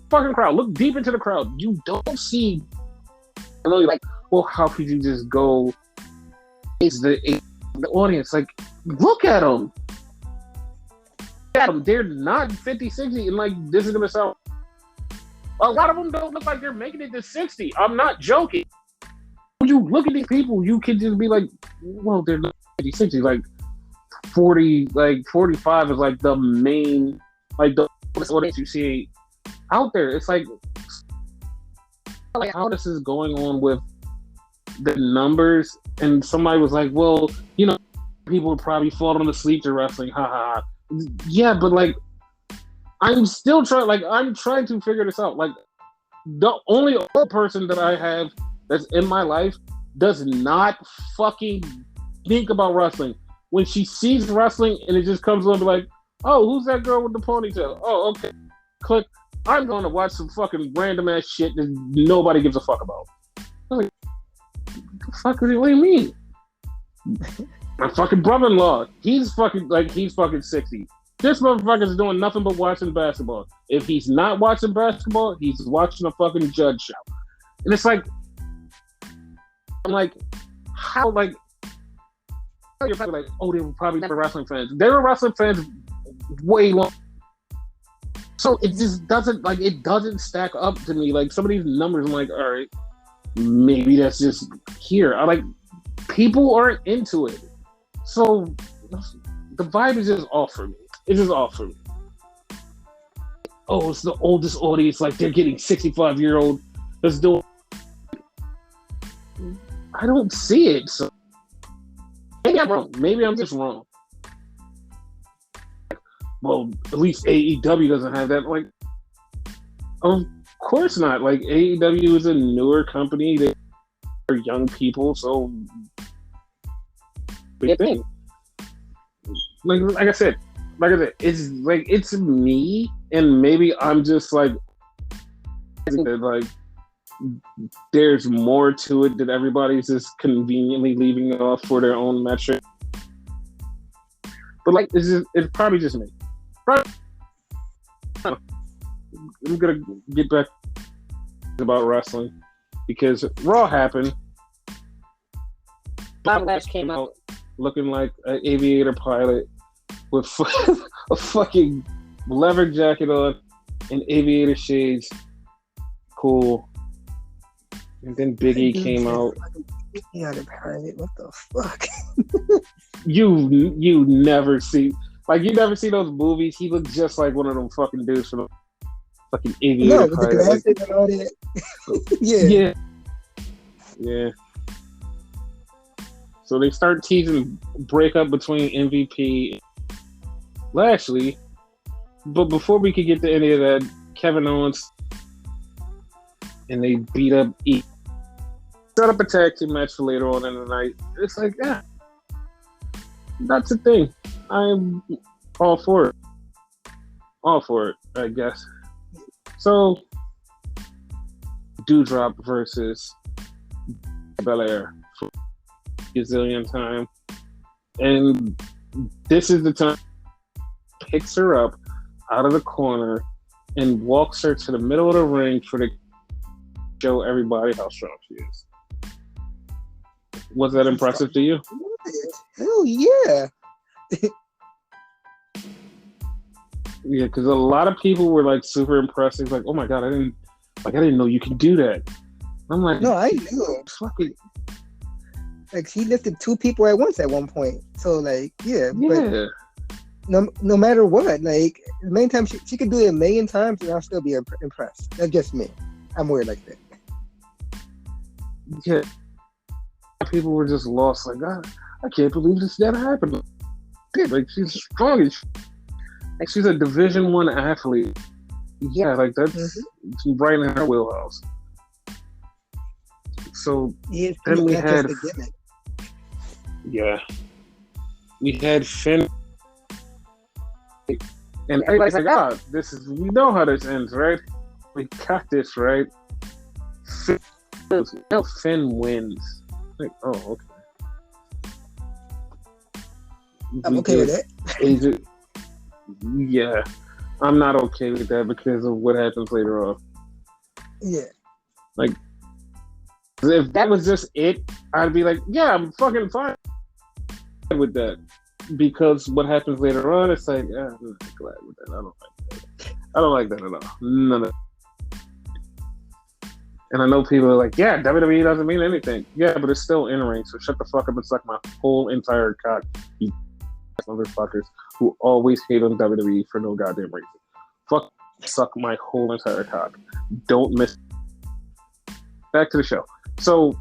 fucking crowd. Look deep into the crowd. You don't see. I know you're like, well, how could you just go? It's the audience. Like, look at them. They're not 50, 60, and like, this is gonna sound. A lot of them don't look like they're making it to 60. I'm not joking. When you look at these people, you can just be like, well, they're not 50, 60. Like 40, like 45 is like the main, like the audience you see out there. It's like how this is going on with the numbers. And somebody was like, well, people would probably fall asleep to wrestling. Ha ha ha. Yeah, but like, I'm still trying. Like, I'm trying to figure this out. Like, the only other person that I have that's in my life does not fucking think about wrestling. When she sees wrestling and it just comes on, be like, "Oh, who's that girl with the ponytail? Oh, okay." Click. I'm going to watch some fucking random ass shit that nobody gives a fuck about. I'm like, what do you mean? My fucking brother-in-law, he's fucking 60. This motherfucker's doing nothing but watching basketball. If he's not watching basketball, he's watching a fucking judge show. And it's like, I'm like, how, like, you're probably like, oh, they were probably never wrestling fans. They were wrestling fans way long. So it just doesn't stack up to me. Like, some of these numbers, I'm like, all right, maybe that's just here. I'm like, people aren't into it. So the vibe is just off for me. It's just off for me. oh, it's the oldest audience, like they're getting 65-year-old. Let's do it. I don't see it. So maybe I'm wrong. Maybe I'm just wrong. Well, at least AEW doesn't have that. Like, of course not. Like, AEW is a newer company. They're young people, so big thing. Like I said, it's me, and maybe I'm just like there's more to it that everybody's just conveniently leaving off for their own metric. But like, it's probably just me. I'm gonna get back about wrestling because Raw happened. Backlash came out looking like an aviator pilot with a fucking leather jacket on and aviator shades. Cool. And then Biggie came out. Aviator pilot. What the fuck? You never see. Like, you never see those movies. He looked just like one of them fucking dudes from the fucking aviator with the glasses and all that. Yeah. So they start teasing breakup between MVP and Lashley. But before we could get to any of that, Kevin Owens and they beat up E. Set up a tag team match for later on in the night. It's like, yeah, that's the thing. I'm all for it. All for it, I guess. So, Doudrop versus Belair for a gazillion time. And this is the time picks her up out of the corner and walks her to the middle of the ring for the show everybody how strong she is. Was that impressive to you? Hell yeah. Yeah, because a lot of people were like super impressed. It's like, oh my god, I didn't know you could do that. I'm like, no, I knew. Fucking. Like, she lifted two people at once at one point. So like, yeah. But no matter what, like, the main time she could do it a million times and I'll still be impressed. That's just me. I'm weird like that. Yeah. People were just lost. Like, God, I can't believe this never happened. Like, she's strong as like, she's a Division I athlete. Yeah, like, that's right in her wheelhouse. So then we had we had Finn, and everybody's like, we know how this ends, right? We got this, right? Finn wins. Like, oh, okay. I'm okay with that. Yeah, I'm not okay with that because of what happens later on. Yeah. Like, if that was just it, I'd be like, yeah, I'm fucking fine with that. Because what happens later on, it's like, I'm not glad with that. I don't like that at all. None of it. And I know people are like, yeah, WWE doesn't mean anything. Yeah, but it's still in ring, so shut the fuck up and suck my whole entire cock, you motherfuckers who always hate on WWE for no goddamn reason. Fuck, suck my whole entire cock. Don't miss. Back to the show. So,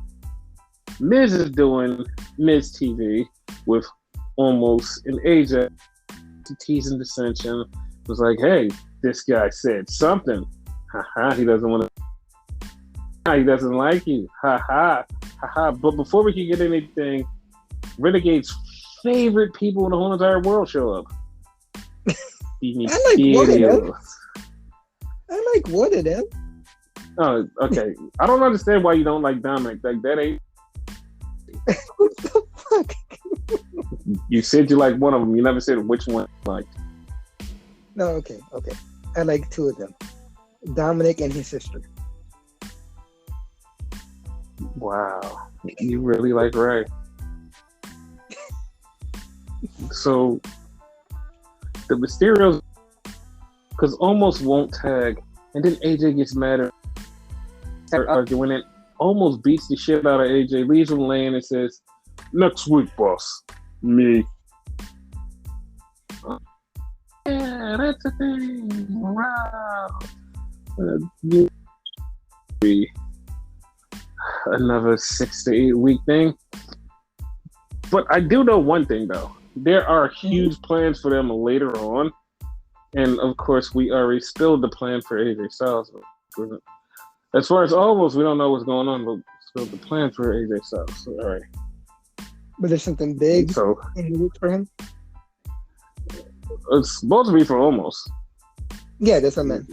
Miz is doing Miz TV with Almost and AJ teasing dissension. Was like, hey, this guy said something. Haha, he doesn't want to. He doesn't like you. Ha. But before we can get anything, Renegade's favorite people in the whole entire world show up. I like one of them. Oh, okay. I don't understand why you don't like Dominic. Like, that ain't. What the fuck? You said you like one of them. You never said which one you liked. No, okay. I like two of them. Dominic and his sister. Wow. You really like Ray. So, the Mysterios, because Almost won't tag, and then AJ gets mad and start arguing it. Almost beats the shit out of AJ, leaves him laying and says, next week, boss. Me. yeah, that's a thing. Wow. Another 6 to 8 week thing. But I do know one thing though. There are huge plans for them later on. And of course we already spilled the plan for AJ Styles. As far as almost, we don't know what's going on, but spilled the plan for AJ Styles. So, all right. But there's something big in the works for him? It's supposed to be for almost. Yeah, that's what I meant.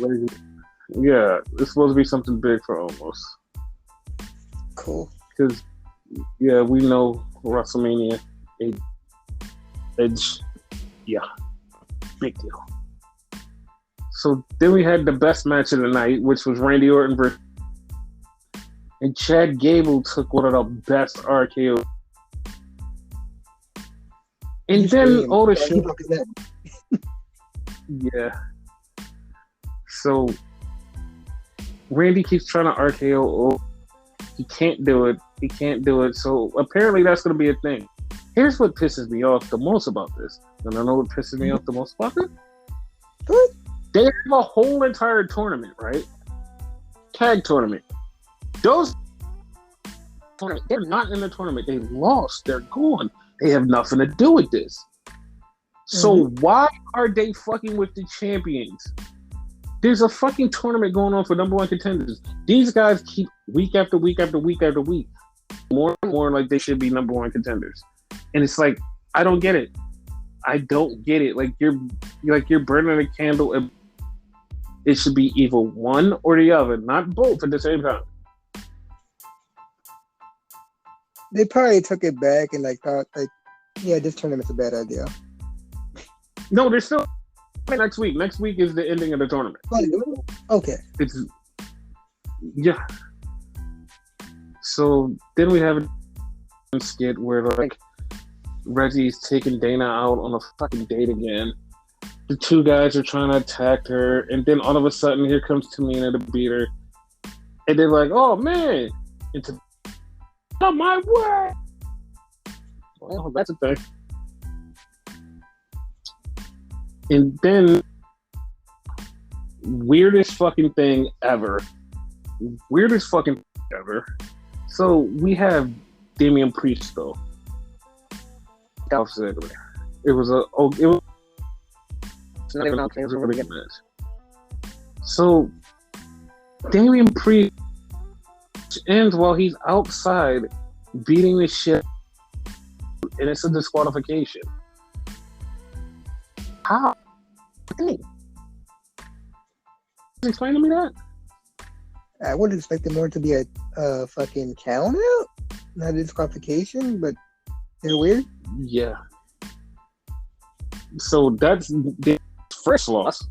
Yeah, it's supposed to be something big for almost. Cool. Because, yeah, we know WrestleMania, Edge, yeah, big deal. So then we had the best match of the night, which was Randy Orton versus, and Chad Gable took one of the best RKO. And then all the shit. Yeah. So Randy keeps trying to RKO. He can't do it. So apparently that's going to be a thing. Here's what pisses me off the most about this. And I know what pisses me off the most about it? What? They have a whole entire tournament, right? Tag tournament. Those they're not in the tournament. They lost. They're gone. They have nothing to do with this. So why are they fucking with the champions? There's a fucking tournament going on for number one contenders. These guys keep week after week after week after week more and more like they should be number one contenders. And it's like, I don't get it. I don't get it. Like you're burning a candle and it should be either one or the other, not both at the same time. They probably took it back and thought yeah, this tournament's a bad idea. No, they're still next week. Next week is the ending of the tournament. Okay. Yeah. So then we have a skit where Reggie's taking Dana out on a fucking date again. The two guys are trying to attack her, and then all of a sudden here comes Tamina to beat her. And they're like, oh man, it's not my way. Well, that's a thing. And then weirdest fucking thing ever. So we have Damian Priest though. It was not even okay. It was a really good match. So Damian Priest ends while he's outside beating the shit, and it's a disqualification. How? Hey. Explain to me that. I would have expected more to be a fucking count out, not a disqualification, but they're weird. Yeah. So that's the first loss.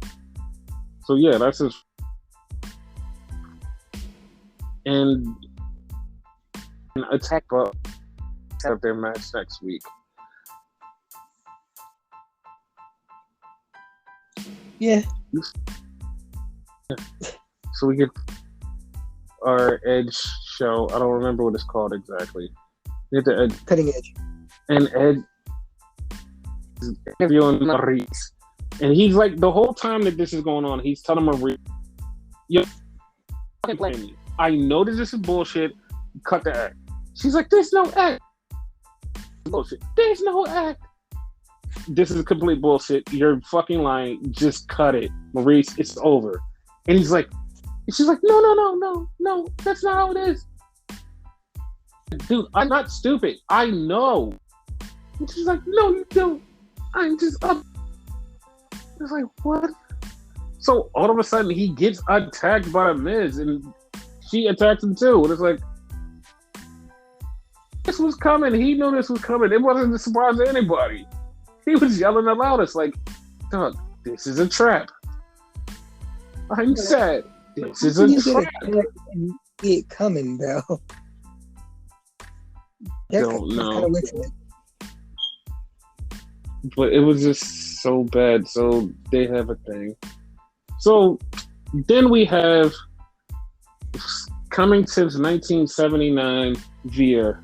So yeah, that's his. And attack have their match next week. Yeah. So we get our Edge show. I don't remember what it's called exactly. We get the Edge. Cutting Edge. And Ed is interviewing Maurice. And he's like, the whole time that this is going on, he's telling Maurice, yo, fucking blame me. I know that this is bullshit. Cut the act. She's like, there's no act. Bullshit. There's no act. This is complete bullshit. You're fucking lying. Just cut it. Maurice, it's over. And he's like, she's like, no, that's not how it is. Dude, I'm not stupid. I know. And she's like, no, you don't. I'm just up. It's like, what? So all of a sudden he gets attacked by the Miz and she attacks him too. And it's like, this was coming. He knew this was coming. It wasn't a surprise to anybody. He was yelling the loudest, like, dog, this is a trap. I'm sad. This is a trap. See it coming, though. Don't know. But it was just so bad. So they have a thing. So then we have coming since 1979, Veer.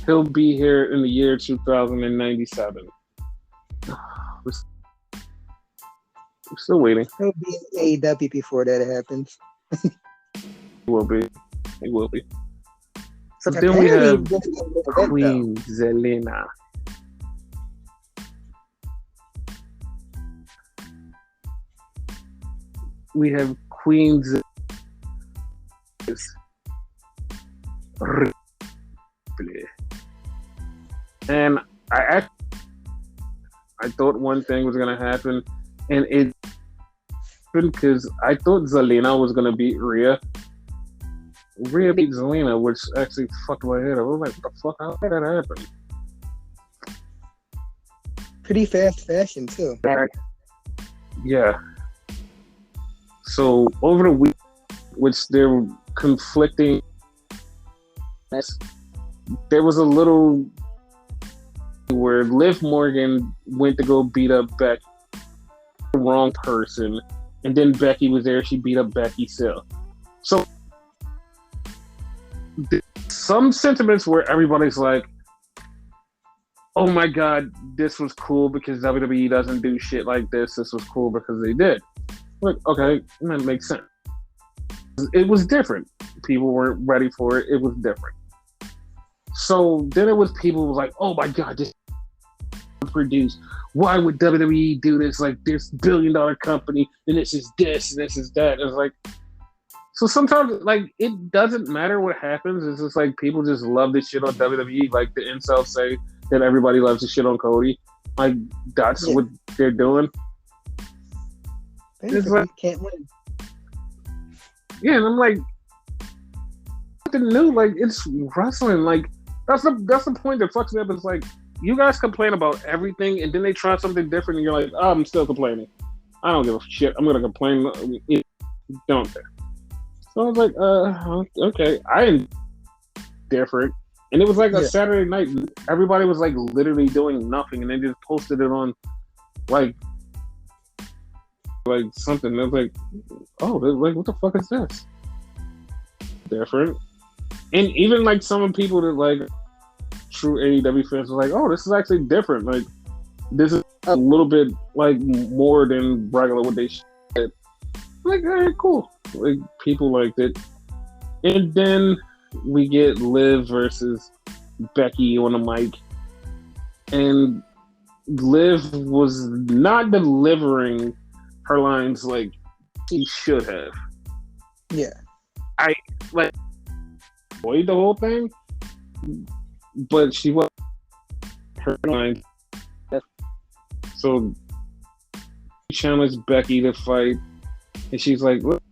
He'll be here in the year 2097. Still waiting. He'll be in AEW before that happens. It will be. It will be. So then Apparently, we have he's gonna be in the event, Queen Zelina. We have Queen Zelina. And I thought one thing was gonna happen, and it happened because I thought Zelina was gonna beat Rhea. Rhea beat Zelina, which actually fucked my head up. I was like, what the fuck? How did that happen? Pretty fast fashion too. Yeah. So over the week, which they're conflicting, there was a little where Liv Morgan went to go beat up Becky, the wrong person, and then Becky was there. She beat up Becky still. So some sentiments where everybody's like, "Oh my god, this was cool because WWE doesn't do shit like this. This was cool because they did." Like, okay, that makes sense. It was different. People weren't ready for it. It was different. So then it was people who was like, "Oh my god, this is produced. Why would WWE do this? Like this $1 billion company, and this is this, and this is that." It's like, so sometimes like it doesn't matter what happens. It's just like people just love this shit on WWE. Like the incels say that everybody loves the shit on Cody. Like that's what they're doing. It's like, can't win. Yeah, and I'm like, nothing new. Like it's wrestling. Like that's the point that fucks me up. It's like you guys complain about everything, and then they try something different, and you're like, oh, I'm still complaining. I don't give a shit. I'm gonna complain. Don't care. So I was like, okay. I am different, and it was like a Saturday night. Everybody was like literally doing nothing, and they just posted it on like something. I was like, oh, like what the fuck is this? Different. And even like some of the people that like true AEW fans were like, oh, this is actually different. Like this is a little bit like more than regular what they said. Like, all right, cool. Like people liked it. And then we get Liv versus Becky on the mic. And Liv was not delivering her lines like she should have. Yeah. I like enjoyed the whole thing, but she was her lines. So she challenged Becky to fight, and she's like, "Let's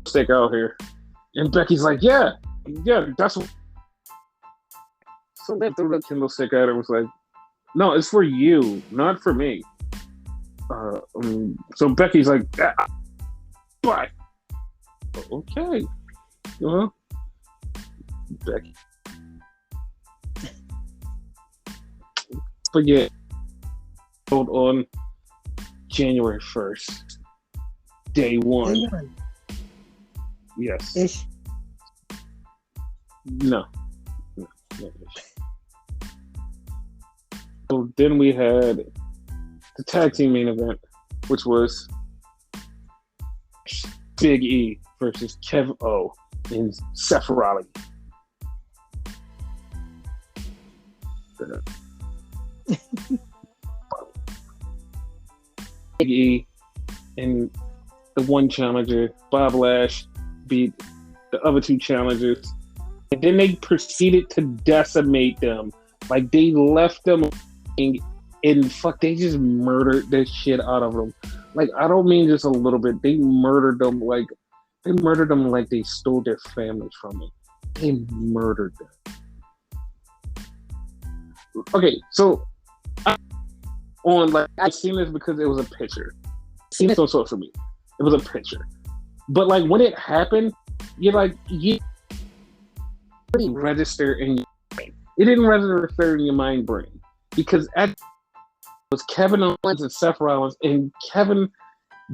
stick out here." And Becky's like, "Yeah, that's what." So they threw the Kindle stick at her and was like, "No, it's for you, not for me." So Becky's like, bye. Okay. Well, Becky. But yeah, hold on January 1st, day one. Yes. Ish. No. So then we had the tag team main event, which was Big E versus Kev O and Seth Rollins. Big E and the one challenger, Bob Lash, beat the other two challengers. And then they proceeded to decimate them. Like they left them and fuck, they just murdered the shit out of them. Like, I don't mean just a little bit. They murdered them like they stole their families from them. They murdered them. Okay, so I seen this because it was a picture. Seen it on social media. It was a picture. But like when it happened, you didn't register in your brain. It didn't register in your mind brain. Because it was Kevin Owens and Seth Rollins, and Kevin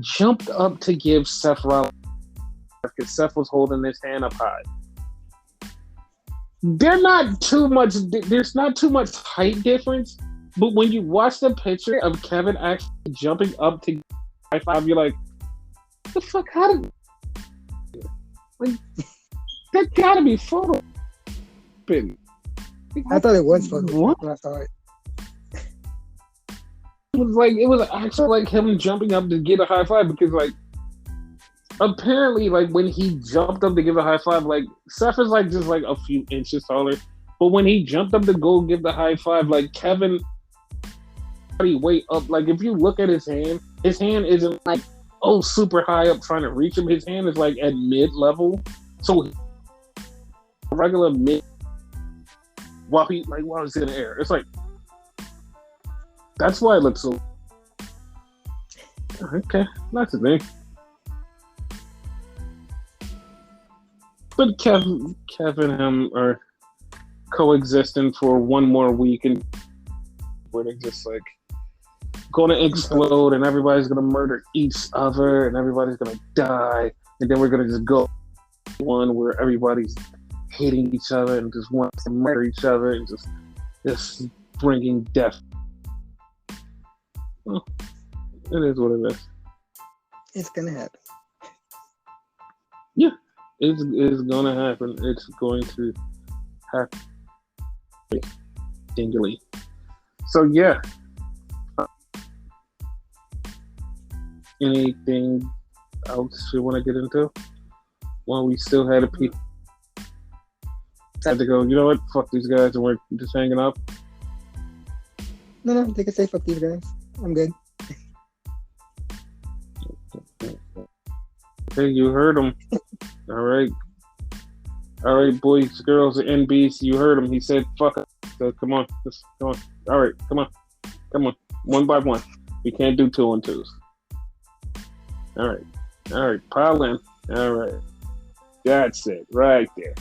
jumped up to give Seth Rollins because Seth was holding his hand up high. There's not too much height difference, but when you watch the picture of Kevin actually jumping up to high five, you're like, the fuck? How did like that gotta be photo? I thought it was funny What? when I saw it. It was actually like him jumping up to get a high five because like apparently like when he jumped up to give a high five, like Seth is like just like a few inches taller, but when he jumped up to go give the high five, like Kevin way up. Like if you look at his hand isn't like super high up trying to reach him. His hand is like at mid level, so regular mid while he's in the air. It's like that's why it looks so. Okay, that's the thing. But Kevin and him are coexisting for one more week, and where they're just like going to explode, and everybody's going to murder each other, and everybody's going to die, and then we're going to just go one where everybody's hating each other and just wants to murder each other and just bringing death. Well, it is what it is. It's gonna happen. Yeah, it's gonna happen. It's going to happen. Dingly. So yeah. Anything else you want to get into? Well, we still had a people had to go. You know what? Fuck these guys, and we're just hanging up. No, they can say fuck these guys. I'm good. Okay, you heard him. All right, boys, girls, and NBs, you heard him. He said, "Fuck it." So come on, come on. All right, come on, one by one. We can't do 2 and 2s. All right, pile in. All right, that's it, right there.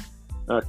Okay.